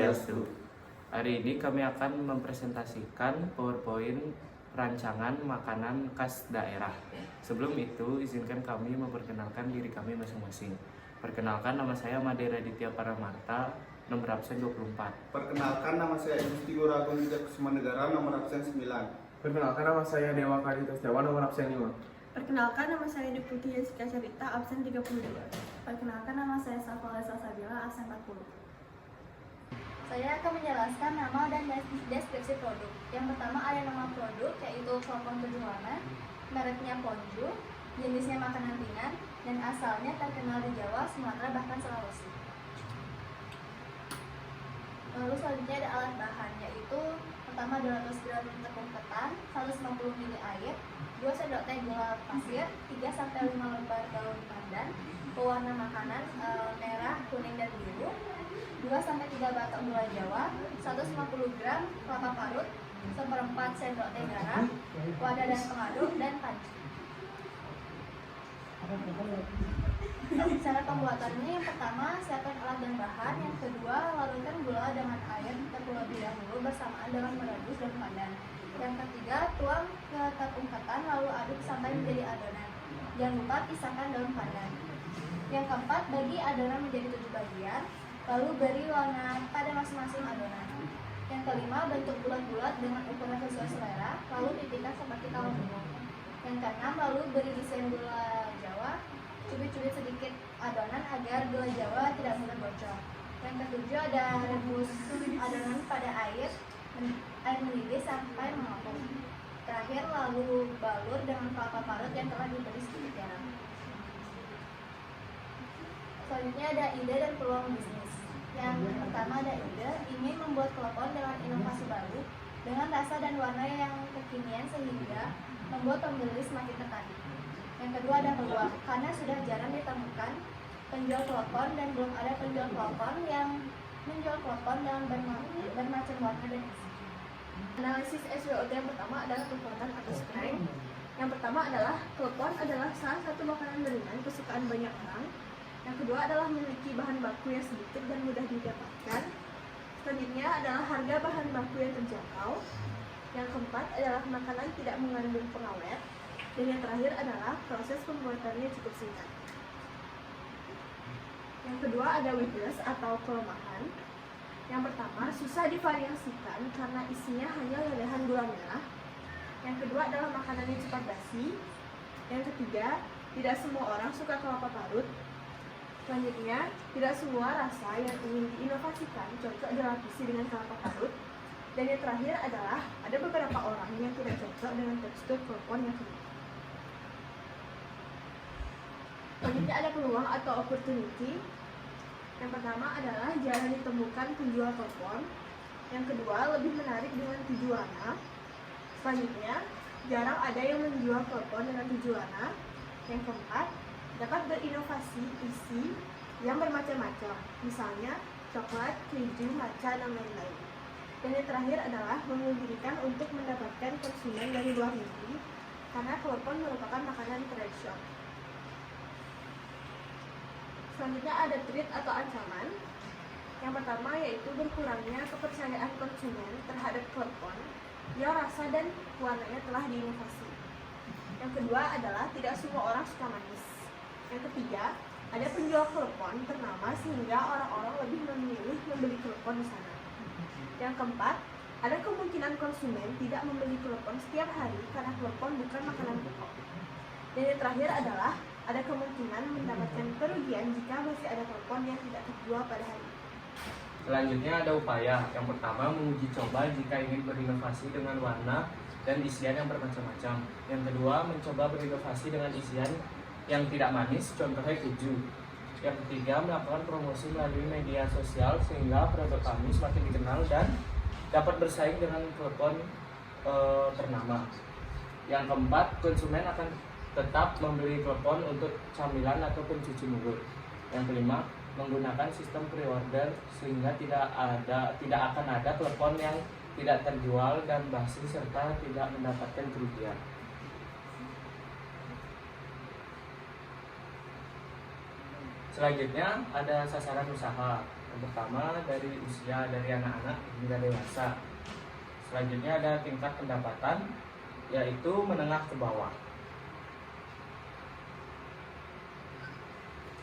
Swastiastu. Hari ini kami akan mempresentasikan PowerPoint rancangan makanan khas daerah. Sebelum itu, izinkan kami memperkenalkan diri kami masing-masing. Perkenalkan, nama saya Made Raditya Paramarta, nomor absen 24. Perkenalkan, nama saya Gusti Guragung Wijaksumanegara, nomor absen 9. Perkenalkan, nama saya Dewa Kadita Setiawan, nomor absen 5. Perkenalkan, nama saya Deputi Jessica Cerita, absen 32. Perkenalkan, nama saya Safala Salsabila, absen 40. Saya akan menjelaskan nama dan deskripsi produk. Yang pertama ada nama produk, yaitu Klopon 7 warna, mereknya Ponju, jenisnya makanan ringan, dan asalnya terkenal di Jawa, Sumatera, bahkan Sulawesi. Lalu selanjutnya ada alat bahan, yaitu pertama 200 gram tepung ketan, 150 ml air, 2 sendok teh gula pasir, 3-5 lembar daun pandan, pewarna makanan merah, kuning, dan biru, 2-3 batok gula Jawa, 150 gram kelapa parut, 1/4 sendok teh garam, wadah dan pengaduk, dan panci. Cara pembuatannya, yang pertama siapkan alat dan bahan, yang kedua larutkan gula dengan air terlebih dahulu bersamaan dengan merebus daun pandan, yang ketiga tuang ke tepung ketan lalu aduk sampai menjadi adonan. Jangan lupa pisahkan daun pandan. Yang keempat, bagi adonan menjadi 7 bagian, lalu beri warna pada masing-masing adonan. Yang kelima, bentuk bulat-bulat dengan ukuran sesuai selera, lalu pipihkan seperti kaleng bunga. Yang keenam, lalu beri desain gula Jawa, cubit-cubit sedikit adonan agar gula Jawa tidak mudah bocor. Yang ketujuh, ada rebus adonan pada air mendidih sampai mengapung. Terakhir, lalu balur dengan kelapa parut yang telah diberi sedikit garam. Selanjutnya ada ide dan peluang bisnis. Yang pertama ada ide, ingin membuat klopon dengan inovasi baru, dengan rasa dan warna yang kekinian sehingga membuat pembeli semakin tertarik. Yang kedua ada peluang, karena sudah jarang ditemukan penjual klopon dan belum ada penjual klopon yang menjual klopon dalam bermacam warna dan isi. Analisis SWOT yang pertama adalah kekuatan atau strength. Yang pertama adalah klopon adalah salah satu makanan ringan kesukaan banyak orang. Yang kedua adalah memiliki bahan baku yang sedikit dan mudah didapatkan. Selanjutnya adalah harga bahan baku yang terjangkau. Yang keempat adalah makanan tidak mengandung pengawet. Dan yang terakhir adalah proses pembuatannya cukup singkat. Yang kedua ada weakness atau kelemahan. Yang pertama, susah divariasikan karena isinya hanya lelehan gula merah. Yang kedua adalah makanannya cepat basi. Yang ketiga, tidak semua orang suka kelapa parut. Selanjutnya, tidak semua rasa yang ingin diinovasikan cocok dilapisi dengan kelapa parut. Dan yang terakhir adalah ada beberapa orang yang tidak cocok dengan tekstur klopon yang kenyal. Selanjutnya ada peluang atau opportunity. Yang pertama adalah jarang ditemukan penjual klopon. Yang kedua, lebih menarik dengan 7 warna. Selanjutnya, jarang ada yang menjual klopon dengan 7 warna. Yang keempat, dapat berinovasi isi yang bermacam-macam, misalnya coklat, keju, matcha, dan lain-lain. Dan yang terakhir adalah memungkinkan untuk mendapatkan konsumen dari luar negeri, karena klopon merupakan makanan tradisional. Selanjutnya ada threat atau ancaman. Yang pertama yaitu berkurangnya kepercayaan konsumen terhadap klopon yang rasa dan warnanya telah diinovasi. Yang kedua adalah tidak semua orang suka manis. Yang ketiga, ada penjual klopon ternama sehingga orang-orang lebih memilih membeli klopon di sana. Yang keempat, ada kemungkinan konsumen tidak membeli klopon setiap hari karena klopon bukan makanan pokok. Dan yang terakhir adalah ada kemungkinan mendapatkan kerugian jika masih ada klopon yang tidak terjual pada hari ini. Selanjutnya ada upaya. Yang pertama, menguji coba jika ingin berinovasi dengan warna dan isian yang bermacam-macam. Yang kedua, mencoba berinovasi dengan isian yang tidak manis, contohnya keju. Yang ketiga, melakukan promosi melalui media sosial sehingga produk kami semakin dikenal dan dapat bersaing dengan klopon ternama. Yang keempat, konsumen akan tetap membeli klopon untuk camilan atau pencuci mulut. Yang kelima, menggunakan sistem pre-order sehingga tidak akan ada klopon yang tidak terjual dan basi serta tidak mendapatkan kerugian. Selanjutnya ada sasaran usaha. Yang pertama dari usia dari anak-anak hingga dewasa. Selanjutnya ada tingkat pendapatan, yaitu menengah ke bawah.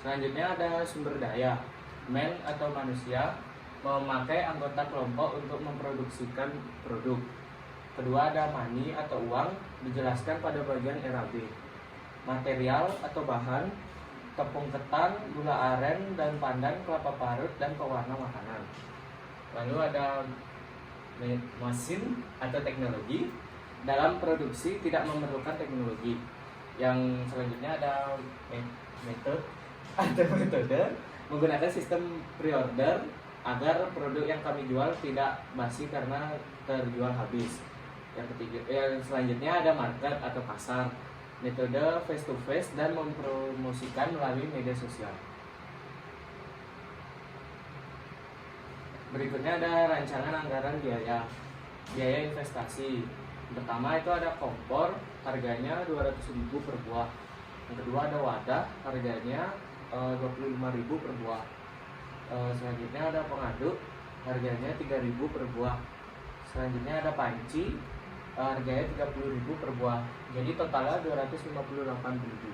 Selanjutnya ada sumber daya, man atau manusia, memakai anggota kelompok untuk memproduksikan produk. Kedua ada money atau uang, dijelaskan pada bagian era B. Material atau bahan, tepung ketan, gula aren, dan pandan, kelapa parut, dan pewarna makanan. Lalu ada mesin atau teknologi, dalam produksi tidak memerlukan teknologi. Yang selanjutnya ada metode menggunakan sistem pre-order agar produk yang kami jual tidak basi karena terjual habis. Yang selanjutnya ada market atau pasar, metode face to face dan mempromosikan melalui media sosial. Berikutnya ada rancangan anggaran biaya investasi. Pertama itu ada kompor, harganya 200.000 per buah. Yang kedua ada wadah, harganya 25.000 per buah. Selanjutnya ada pengaduk, harganya 3.000 per buah. Selanjutnya ada panci, harganya 30.000 per buah. Jadi totalnya 258.000.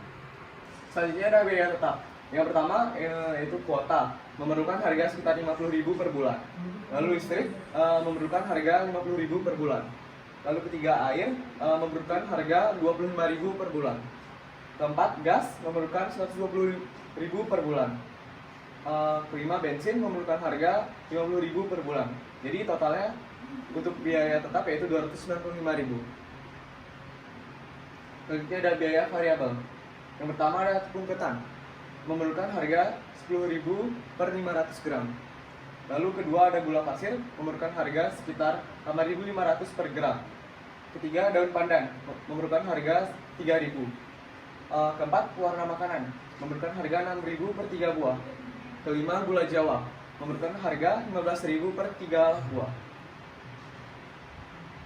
Selanjutnya ada biaya tetap. Yang pertama yaitu kuota, memerlukan harga sekitar 50.000 per bulan. Lalu listrik memerlukan harga 50.000 per bulan. Lalu ketiga air memerlukan harga 25.000 per bulan. Keempat gas memerlukan 120.000 per bulan. Kelima bensin memerlukan harga 50.000 per bulan. Jadi totalnya untuk biaya tetap yaitu 295.000. Selanjutnya ada biaya variabel. Yang pertama ada tepung ketan, memerlukan harga 10.000 per 500 gram. Lalu kedua ada gula pasir, memerlukan harga sekitar 8.500 per gram. Ketiga daun pandan, memerlukan harga 3.000. Keempat pewarna makanan, memerlukan harga 6.000 per 3 buah. Kelima gula jawa, memerlukan harga 15.000 per 3 buah.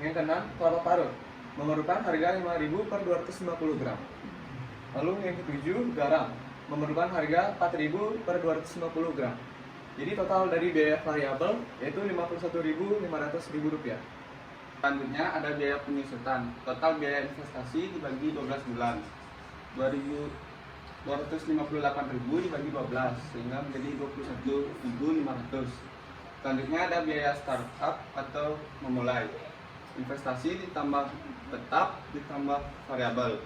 Yang keenam kelapa parut, memerlukan harga 5.000 per 250 gram. Lalu yang ketujuh garam, memerlukan harga 4.000 per 250 gram. Jadi total dari biaya variabel yaitu Rp51.500.000. Selanjutnya ada biaya penyusutan. Total biaya investasi dibagi 12 bulan. 258.000 dibagi 12 sehingga menjadi 21.500. Selanjutnya ada biaya startup atau memulai. Investasi ditambah tetap ditambah variabel.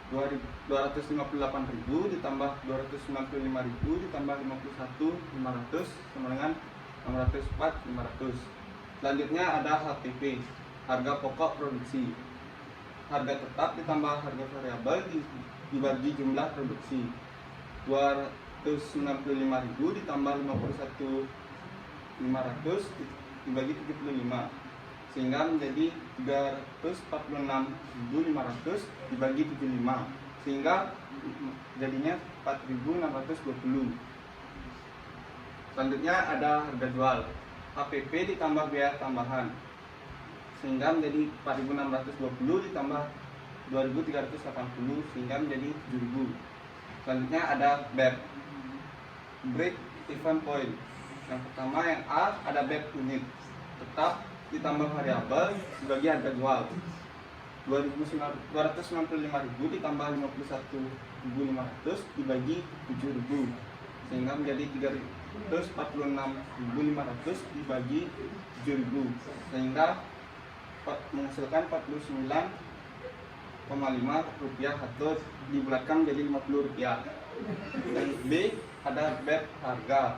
258.000 ditambah 295.000 ditambah 51.500 sama dengan 604.500. Selanjutnya ada HPP, harga pokok produksi. Harga tetap ditambah harga variabel dibagi jumlah produksi. 295.000 ditambah 51.500 dibagi 75 sehingga menjadi 346.500 dibagi 75 sehingga jadinya 4.620. Selanjutnya ada harga jual. HPP ditambah biaya tambahan sehingga menjadi 4.620 ditambah 2.380 sehingga menjadi 7.000. Selanjutnya ada BEP, break even point. Yang pertama yang A ada BEP unit tetap ditambah variabel dibagi harga jual. 295.000 ditambah 51.500 dibagi 7.000 sehingga menjadi 346.500 dibagi 7.000 sehingga menghasilkan 49,5 rupiah atau dibulatkan menjadi 50 rupiah. Dan B ada BEP harga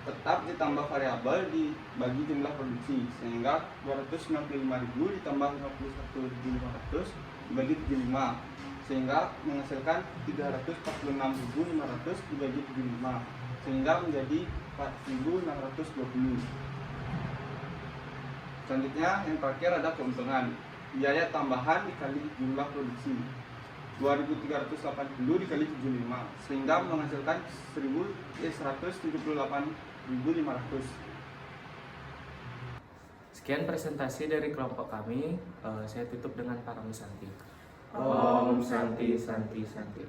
tetap ditambah variabel dibagi jumlah produksi sehingga 295.000 ditambah 51.500 dibagi 75 sehingga menghasilkan 346.500 dibagi 75 sehingga menjadi 4.620. Selanjutnya yang terakhir ada keuntungan, biaya tambahan dikali jumlah produksi. 2.380 dikali 75 sehingga menghasilkan 178.500. Sekian presentasi dari kelompok kami. Saya tutup dengan Parami Santi. Om Santi Santi Santi.